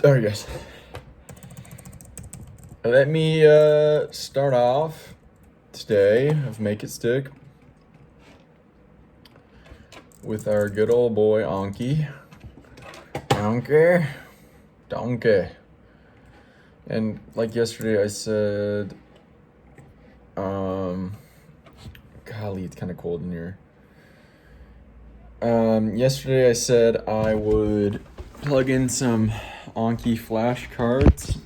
Alright, guys. Let me start off today of Make It Stick with our good old boy Anki. Donkey. And like yesterday I said, golly, it's kind of cold in here. Yesterday I said I would plug in some Anki flashcards.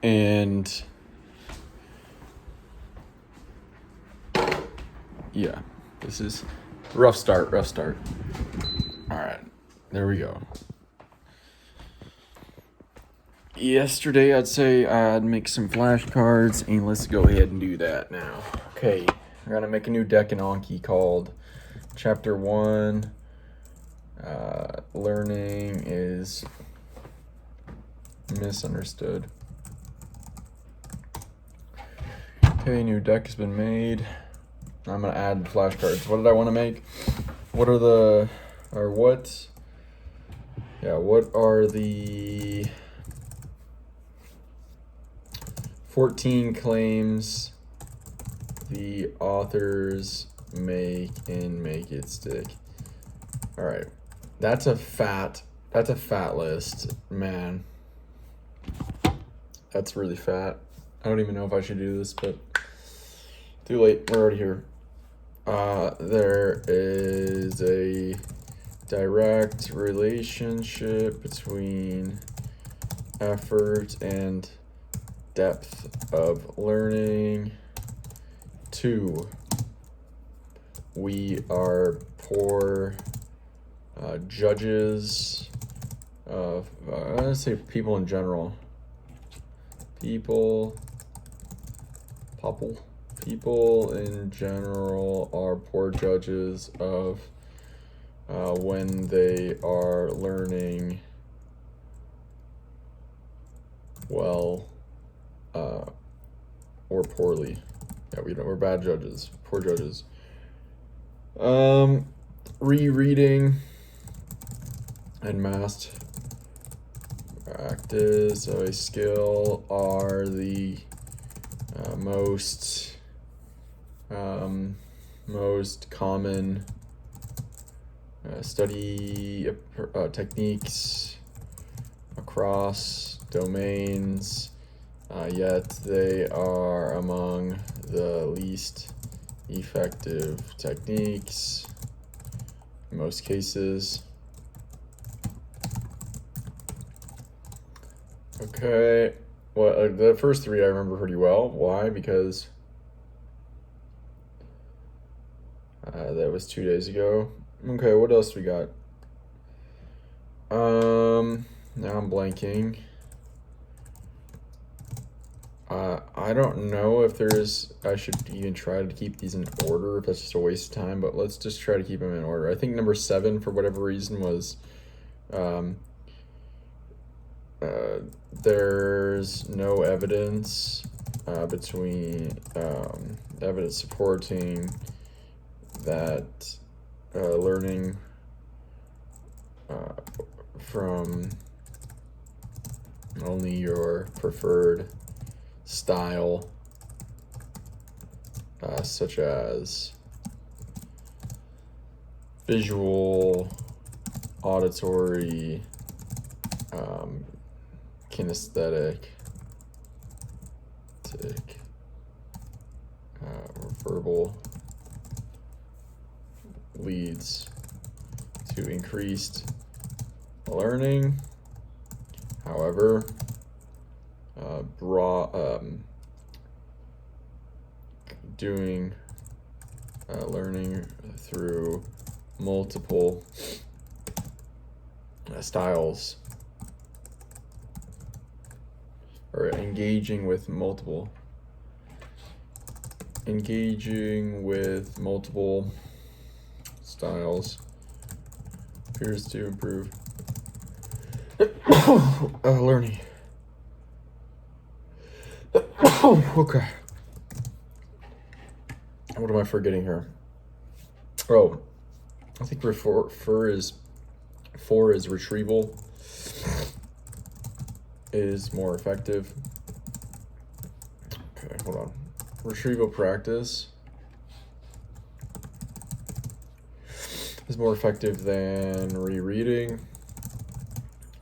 And yeah, this is rough start. All right, there we go. Yesterday I'd say I'd make some flashcards, and let's go ahead and do that now. Okay, we're gonna make a new deck in Anki called Chapter 1. Learning is misunderstood. Okay, new deck has been made. I'm gonna add flashcards. What did I want to make? What are the 14 claims the authors make in Make It Stick? All right, that's a fat list, man. That's really fat. I don't even know if I should do this, but too late. We're already here. There is a direct relationship between effort and depth of learning. 2, we are poor judges of, I'm gonna say people in general. People in general are poor judges of when they are learning well or poorly. Yeah, we're bad judges, poor judges. Rereading and mass practice of a skill are the most common study techniques across domains, yet they are among the least effective techniques in most cases. Okay, well, the first 3 I remember pretty well. Why? Because that was 2 days ago. Okay, what else we got? Now I'm blanking. I don't know if I should even try to keep these in order, if that's just a waste of time, but let's just try to keep them in order. I think number 7, for whatever reason, was there's no evidence evidence supporting that learning from only your preferred style, such as visual, auditory, kinesthetic, or verbal, leads to increased learning. However, doing learning through multiple styles, or engaging with multiple styles appears to improve learning. Okay. What am I forgetting here? Oh, I think refer is 4 is retrieval is more effective. Okay, hold on. Retrieval practice is more effective than rereading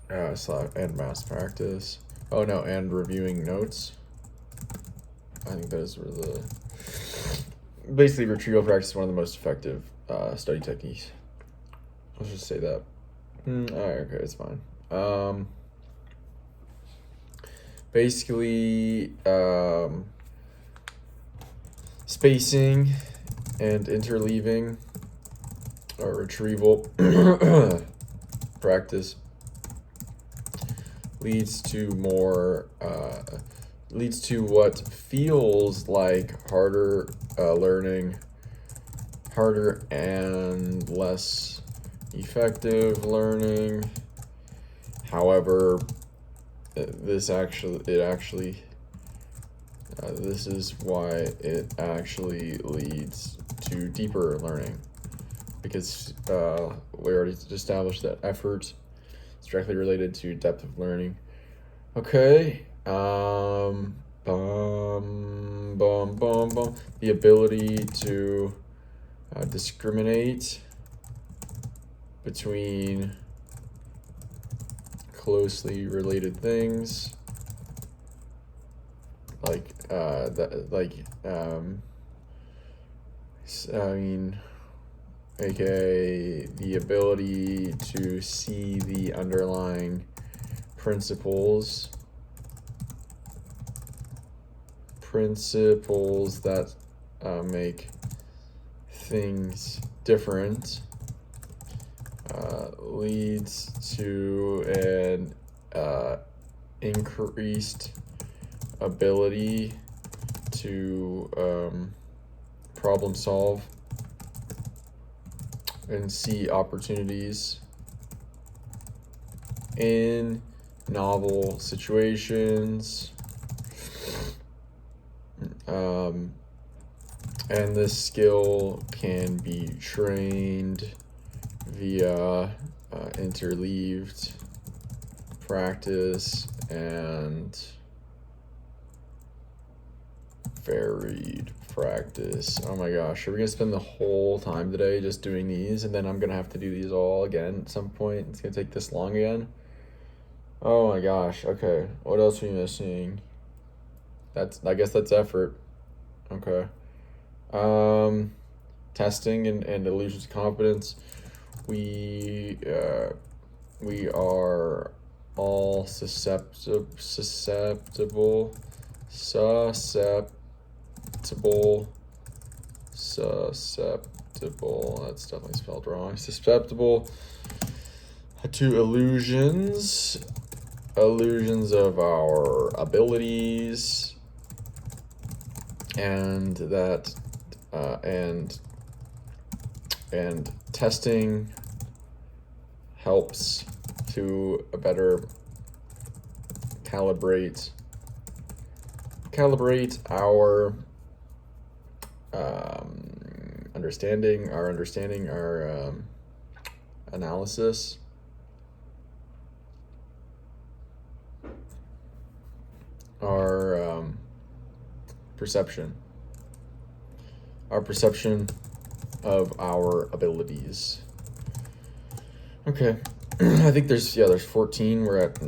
and mass practice. Oh no, and reviewing notes. I think those were the... Basically, retrieval practice is one of the most effective study techniques. Let's just say that. Okay, it's fine. Basically, spacing and interleaving or retrieval practice leads to what feels like harder learning, harder and less effective learning. However, this is why it actually leads to deeper learning, because we already established that effort is directly related to depth of learning. Okay. The ability to discriminate between closely related things, aka the ability to see the underlying principles that make things different, leads to an increased ability to problem solve and see opportunities in novel situations. And this skill can be trained via interleaved practice and varied practice. Oh my gosh, are we gonna spend the whole time today just doing these, and then I'm gonna have to do these all again at some point? It's gonna take this long again? Oh my gosh. Okay, what else are we missing? I guess that's effort. Okay. Testing and illusions of confidence. We are all susceptible. That's definitely spelled wrong. Susceptible to illusions of our abilities, and that and testing helps to better calibrate our understanding, our analysis, our perception of our abilities. Okay. I think there's 14. We're at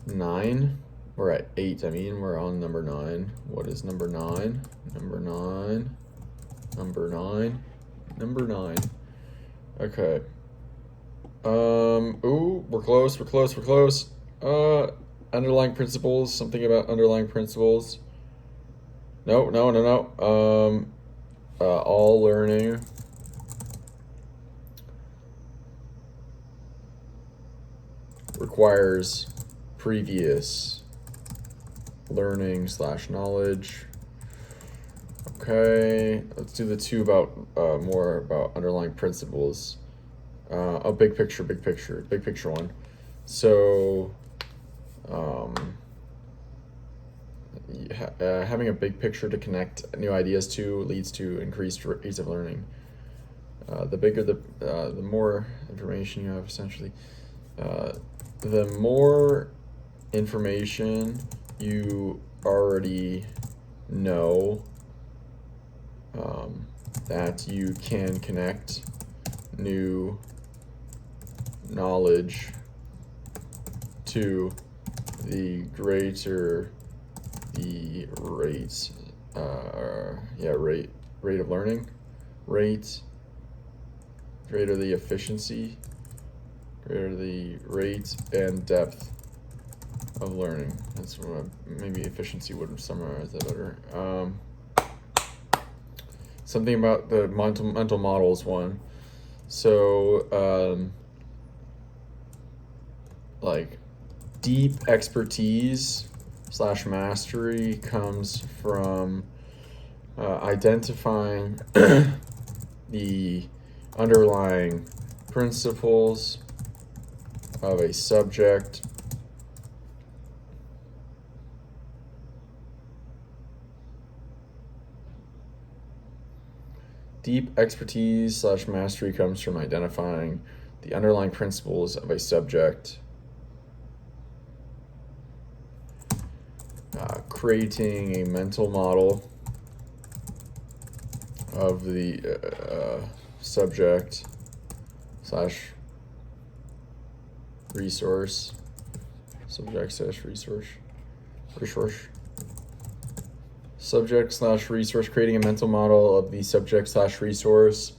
9. We're at 8. We're on number 9. What is number 9? Number 9. Okay. Ooh, we're close. Underlying principles. Something about underlying principles. No. All learning requires previous learning / knowledge. Okay, let's do the 2 about more about underlying principles. Big picture one. So having a big picture to connect new ideas to leads to increased ease of learning. The bigger the more information you have, essentially. The more information you already know, that you can connect new knowledge to, the greater the rate of learning, greater the efficiency, greater the rate and depth of learning. That's what maybe efficiency would summarize that better. Something about the mental models one. So, like, deep expertise / mastery comes from identifying the underlying principles of a subject, deep expertise / mastery comes from identifying the underlying principles of a subject, creating a mental model of the subject / resource, subject / resource, creating a mental model of the subject / resource,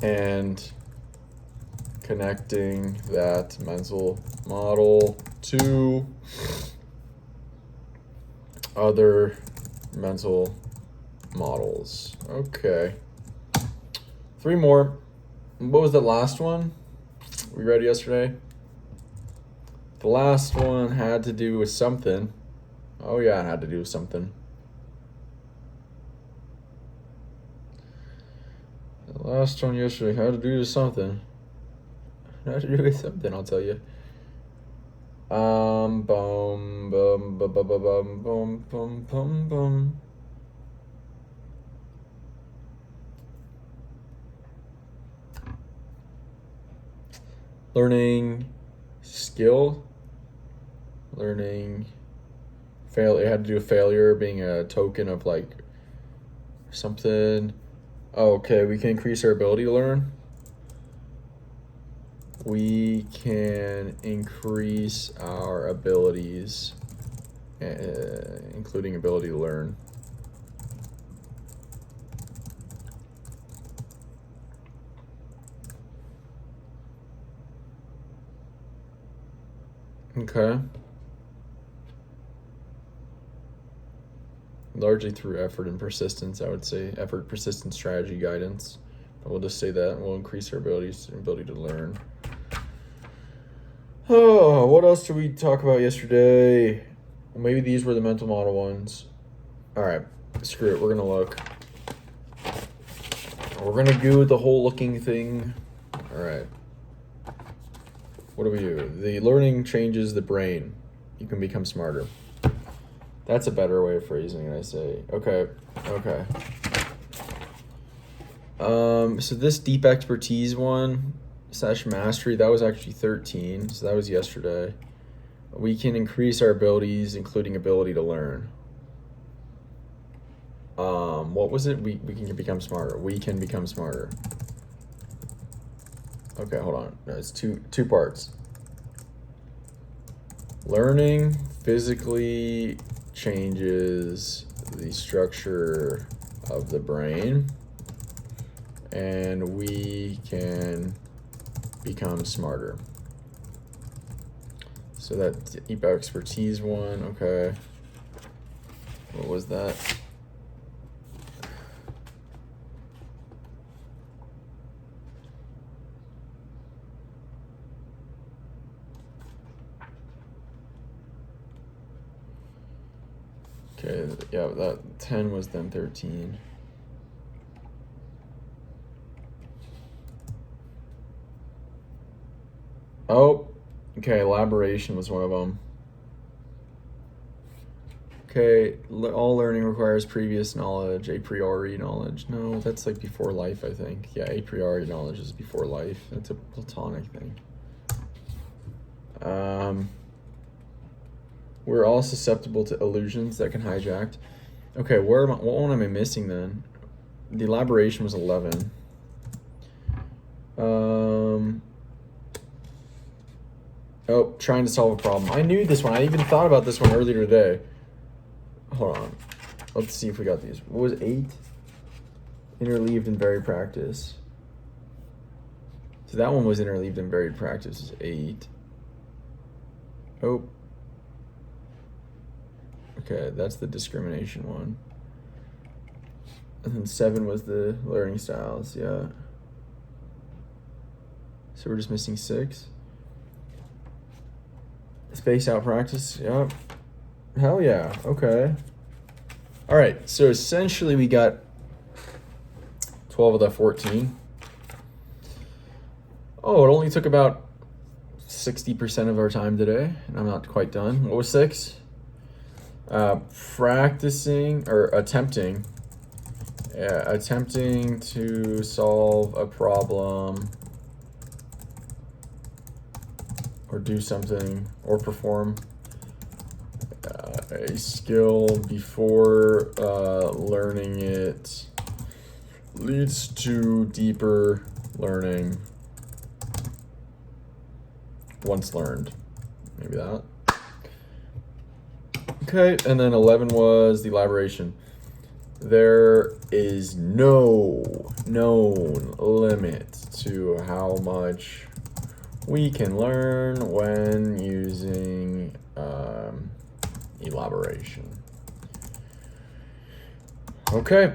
and connecting that mental model to other mental models. Okay. 3 more. What was the last one we read yesterday? The last one had to do with something. Oh yeah, it had to do with something. The last one yesterday had to do with something. Had to do with something, I'll tell you. Bum, bum, bum, bum, bum, bum, bum, bum. Learning skill. Learning fail. It had to do with failure being a token of like something. Oh, okay, we can increase our ability to learn. We can increase our abilities, including ability to learn. Okay. Largely through effort and persistence, I would say. Effort, persistence, strategy, guidance. But we'll just say that, and we'll increase our abilities and ability to learn. Oh, what else did we talk about yesterday? Well, maybe these were the mental model ones. All right, screw it. We're gonna look. We're gonna do the whole looking thing. All right. What do we do? The learning changes the brain. You can become smarter. That's a better way of phrasing it, I say. Okay. So this deep expertise one / mastery, that was actually 13. So that was yesterday. We can increase our abilities, including ability to learn. What was it? We can become smarter. We can become smarter. Okay, hold on. No, it's two parts. Learning physically changes the structure of the brain, and we can become smarter. So that deep expertise one, okay. What was that? Okay, yeah, that 10 was then 13. Oh, okay, elaboration was one of them. Okay, all learning requires previous knowledge, a priori knowledge. No, that's like before life, I think. Yeah, a priori knowledge is before life. That's a Platonic thing. We're all susceptible to illusions that can hijack. Okay, what one am I missing then? The elaboration was 11. Oh, trying to solve a problem. I knew this one. I even thought about this one earlier today. Hold on. Let's see if we got these. What was 8? Interleaved and varied practice. So that one was interleaved and varied practice is 8. Oh. Okay, that's the discrimination one. And then 7 was the learning styles, yeah. So we're just missing 6. Space out practice, yep. Hell yeah, okay. All right, so essentially we got 12 of the 14. Oh, it only took about 60% of our time today, and I'm not quite done. What was 6? Practicing or attempting to solve a problem or do something or perform a skill before learning it leads to deeper learning once learned. Maybe that. Okay, and then 11 was the elaboration. There is no known limit to how much we can learn when using elaboration. Okay,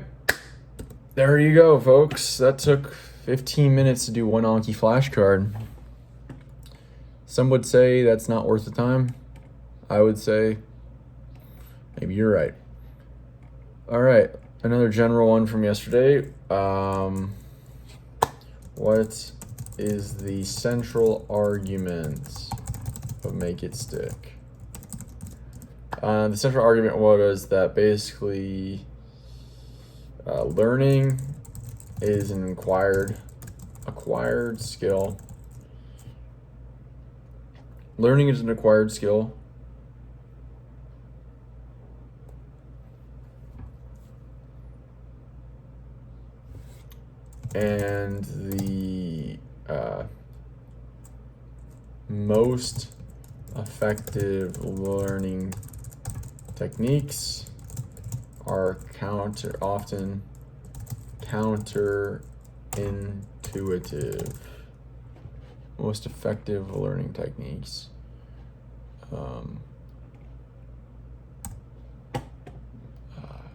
there you go, folks. That took 15 minutes to do one Anki flashcard. Some would say that's not worth the time. I would say maybe you're right. All right, another general one from yesterday. What is the central argument of make it stick? The central argument was that basically learning is an acquired skill. Learning is an acquired skill. And the most effective learning techniques are often counterintuitive. Most effective learning techniques.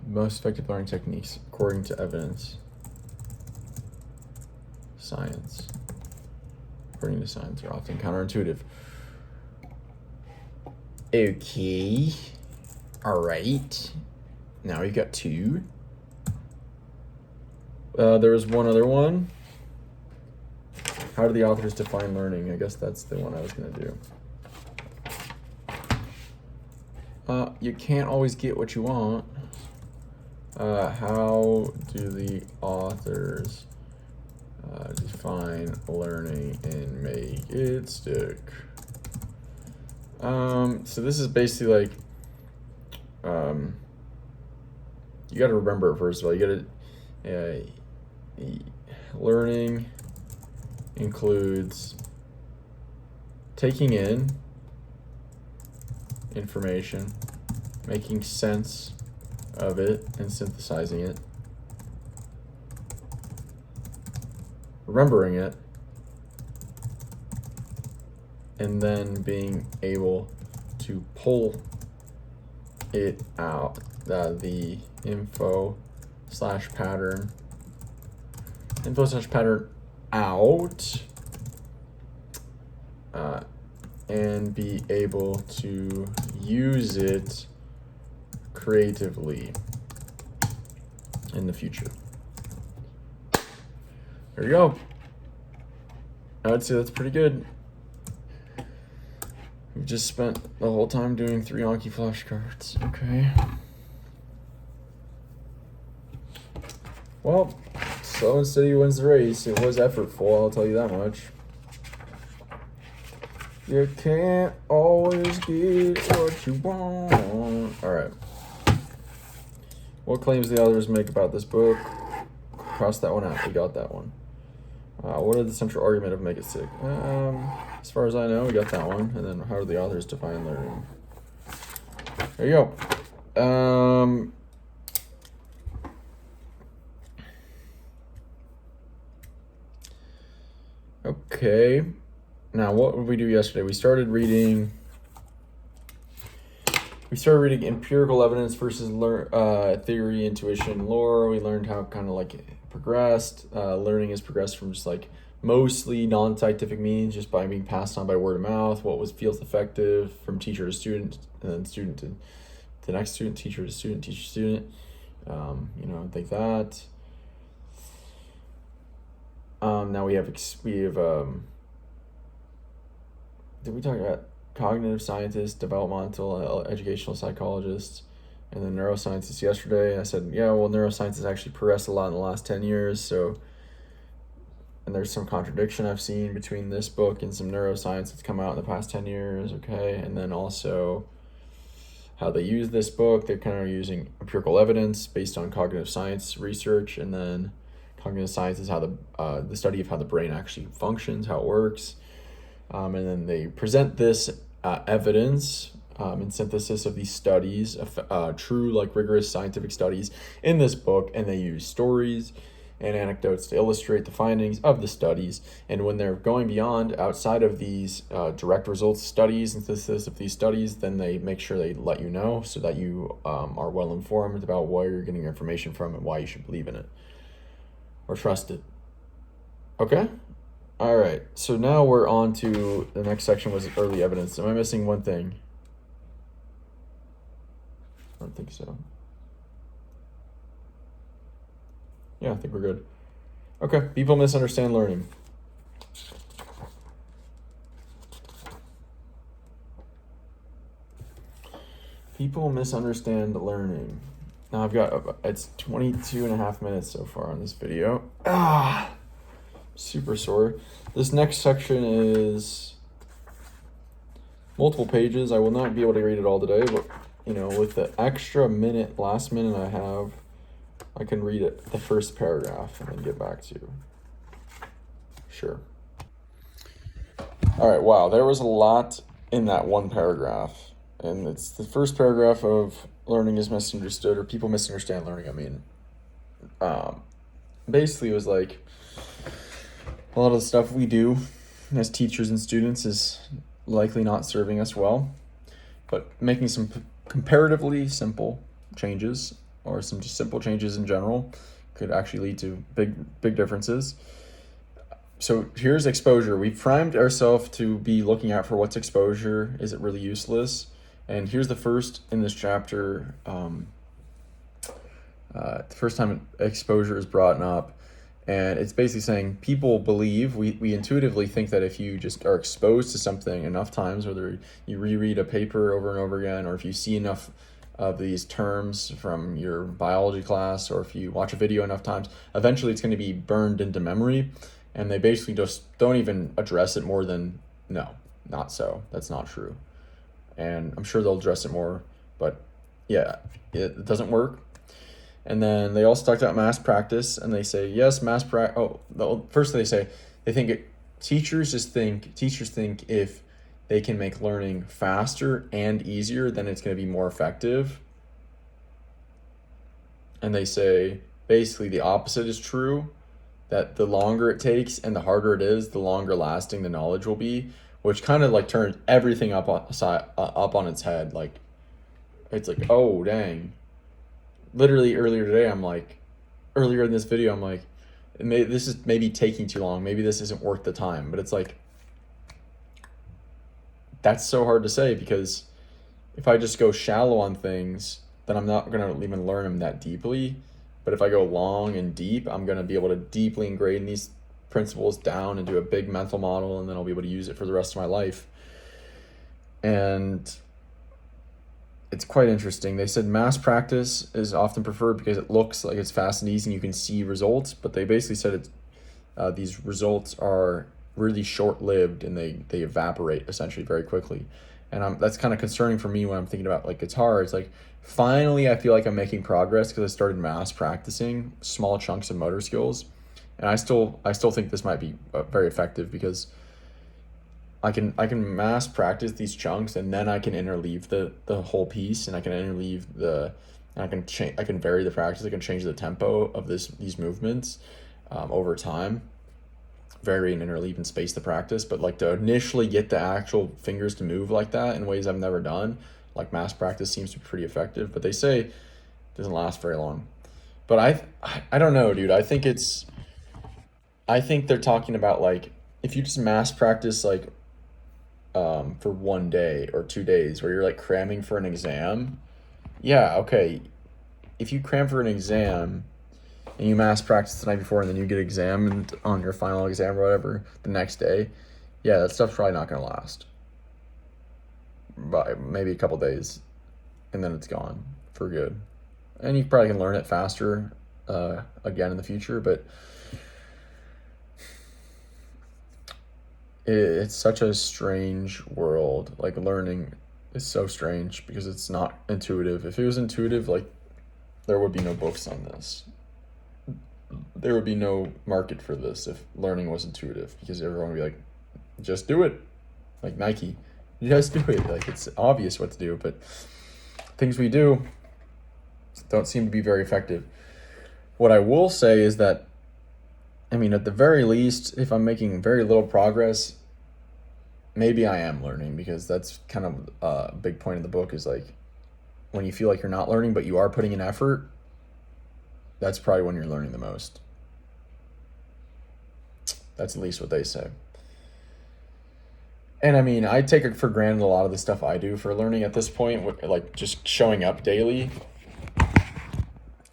Most effective learning techniques, according to evidence. Science. According to science, are often counterintuitive. Okay. All right. Now we've got 2. There was one other one. How do the authors define learning? I guess that's the one I was going to do. You can't always get what you want. How do the authors define learning and make it stick? So this is basically like, you got to remember, first of all, you got to, learning includes taking in information, making sense of it, and synthesizing it, remembering it, and then being able to pull it out, the info/pattern out, and be able to use it creatively in the future. There you go. I would say that's pretty good. We've just spent the whole time doing 3 Anki flashcards. Okay. Well, slow and steady wins the race. It was effortful, I'll tell you that much. You can't always get what you want. Alright. What claims the authors make about this book? Cross that one out. We got that one. What is the central argument of Make It Sick? As far as I know, we got that one. And then how do the authors define learning? There you go. Okay. Now, what did we do yesterday? We started reading empirical evidence versus theory, intuition, lore. We learned how kind of like it progressed. Learning has progressed from just like mostly non-scientific means, just by being passed on by word of mouth. What feels effective from teacher to student, and then student to the next student, teacher to student, teacher to student. Like that. Now we have did we talk about cognitive scientists, developmental educational psychologists, and then neuroscientists yesterday? I said, yeah, well, neuroscience has actually progressed a lot in the last 10 years. And there's some contradiction I've seen between this book and some neuroscience that's come out in the past 10 years. Okay. And then also how they use this book. They're kind of using empirical evidence based on cognitive science research. And then cognitive science is how the study of how the brain actually functions, how it works. And then they present this evidence and synthesis of these studies, true, like rigorous scientific studies in this book, and they use stories and anecdotes to illustrate the findings of the studies. And when they're going beyond, outside of these direct results studies and synthesis of these studies, then they make sure they let you know so that you are well informed about where you're getting your information from and why you should believe in it or trust it. Okay? All right, so now we're on to the next section, was early evidence. Am I missing one thing? I don't think so. Yeah, I think we're good. Okay, people misunderstand learning. People misunderstand learning. Now it's 22 and a half minutes so far on this video. Super sore. This next section is multiple pages. I will not be able to read it all today, but with the extra last minute I have, I can read it, the first paragraph, and then get back to you. Sure. All right, wow, there was a lot in that one paragraph. And it's the first paragraph of learning is misunderstood, or people misunderstand learning. Basically it was like, a lot of the stuff we do as teachers and students is likely not serving us well, but making some comparatively simple changes, or some just simple changes in general, could actually lead to big differences. So here's exposure. We've primed ourselves to be looking out for what's exposure. Is it really useless? And here's the first in this chapter. The first time exposure is brought up. And it's basically saying people believe, we intuitively think that if you just are exposed to something enough times, whether you reread a paper over and over again, or if you see enough of these terms from your biology class, or if you watch a video enough times, eventually it's going to be burned into memory. And they basically just don't even address it more than, no, not so. That's not true. And I'm sure they'll address it more, but yeah, it doesn't work. And then they also talked about mass practice, and they say, yes, mass practice. First they say, teachers think if they can make learning faster and easier, then it's going to be more effective. And they say, basically the opposite is true, that the longer it takes and the harder it is, the longer lasting the knowledge will be, which kind of like turns everything up on its head. Like, it's like, oh, dang. Literally earlier in this video, I'm like, this is maybe taking too long. Maybe this isn't worth the time. But it's like, that's so hard to say, because if I just go shallow on things, then I'm not going to even learn them that deeply. But if I go long and deep, I'm going to be able to deeply ingrain these principles down and do a big mental model, and then I'll be able to use it for the rest of my life. And it's quite interesting. They said mass practice is often preferred because it looks like it's fast and easy and you can see results, but they basically said these results are really short-lived and they evaporate essentially very quickly. And that's kind of concerning for me when I'm thinking about like guitar. It's like finally I feel like I'm making progress because I started mass practicing small chunks of motor skills, and I still think this might be very effective because I can mass practice these chunks, and then I can interleave the whole piece, and I can interleave the and I can vary the practice. I can change the tempo of these movements over time, vary and interleave and space the practice. But like to initially get the actual fingers to move like that in ways I've never done, like mass practice seems to be pretty effective. But they say it doesn't last very long. But I don't know, dude. I think they're talking about like if you just mass practice like for 1 day or 2 days where you're like cramming for an exam. Yeah, okay. If you cram for an exam and you mass practice the night before and then you get examined on your final exam or whatever the next day, yeah, that stuff's probably not going to last. But maybe a couple days and then it's gone for good. And you probably can learn it faster again in the future, but it's such a strange world. Like learning is so strange because it's not intuitive. If it was intuitive, like there would be no books on this. There would be no market for this if learning was intuitive because everyone would be like, just do it. Like Nike, just do it. Like it's obvious what to do, but things we do don't seem to be very effective. What I will say is that, I mean, at the very least, if I'm making very little progress, maybe I am learning because that's kind of a big point of the book is like when you feel like you're not learning, but you are putting in effort, that's probably when you're learning the most. That's at least what they say. And I mean, I take it for granted a lot of the stuff I do for learning at this point, like just showing up daily.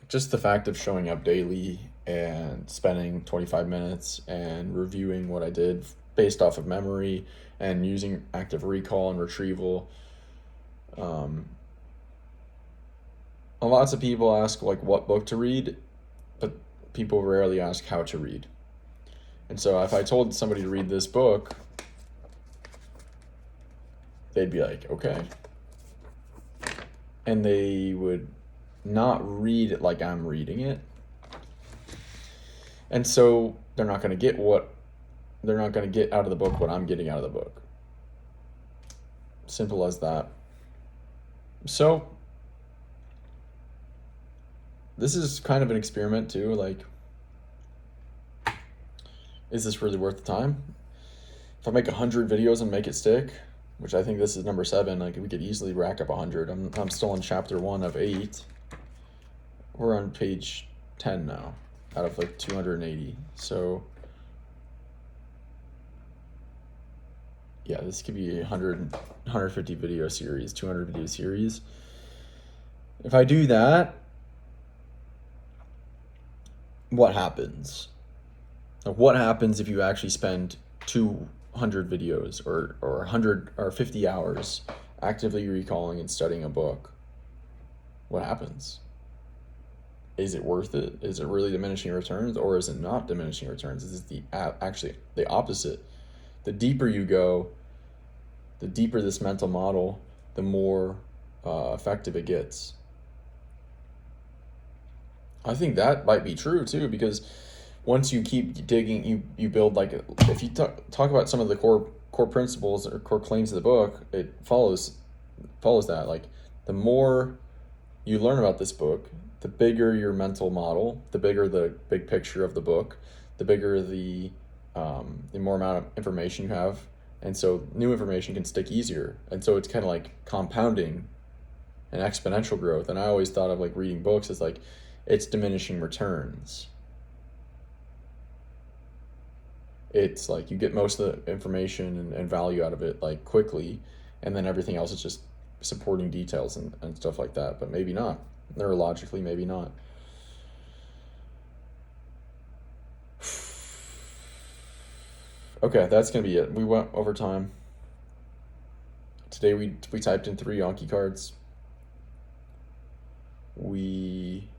Just the fact of showing up daily and spending 25 minutes and reviewing what I did based off of memory and using active recall and retrieval. Um, Lots of people ask like what book to read, but people rarely ask how to read. And so if I told somebody to read this book, they'd be like, okay. And they would not read it like I'm reading it. And so they're not going to get out of the book what I'm getting out of the book. Simple as that. So this is kind of an experiment too. Like, is this really worth the time? If I make 100 videos and make it stick, which I think this is number 7, like we could easily rack up 100. I'm still in chapter 1 of 8. We're on page 10 now, out of like 280. So yeah, this could be 150 video series, 200 video series. If I do that, what happens? Like, what happens if you actually spend 200 videos or 100 or 50 hours actively recalling and studying a book? What happens? Is it worth it? Is it really diminishing returns, or is it not diminishing returns? Is it actually the opposite? The deeper you go, the deeper this mental model, the more effective it gets. I think that might be true too, because once you keep digging, you build like if you talk about some of the core principles or core claims of the book, it follows that. Like the more you learn about this book, the bigger your mental model, the bigger the big picture of the book, the bigger the more amount of information you have, and so new information can stick easier, and so it's kind of like compounding and exponential growth. And I always thought of like reading books as like it's diminishing returns. It's like you get most of the information and value out of it like quickly, and then everything else is just supporting details and stuff like that. But maybe not. Neurologically, maybe not. Okay, that's gonna be it. We went over time. Today we typed in 3 Anki cards. We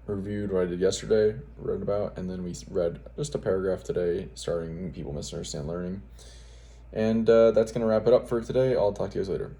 reviewed what I did yesterday, read about, and then we read just a paragraph today, starting People Misunderstand Learning. And that's going to wrap it up for today. I'll talk to you guys later.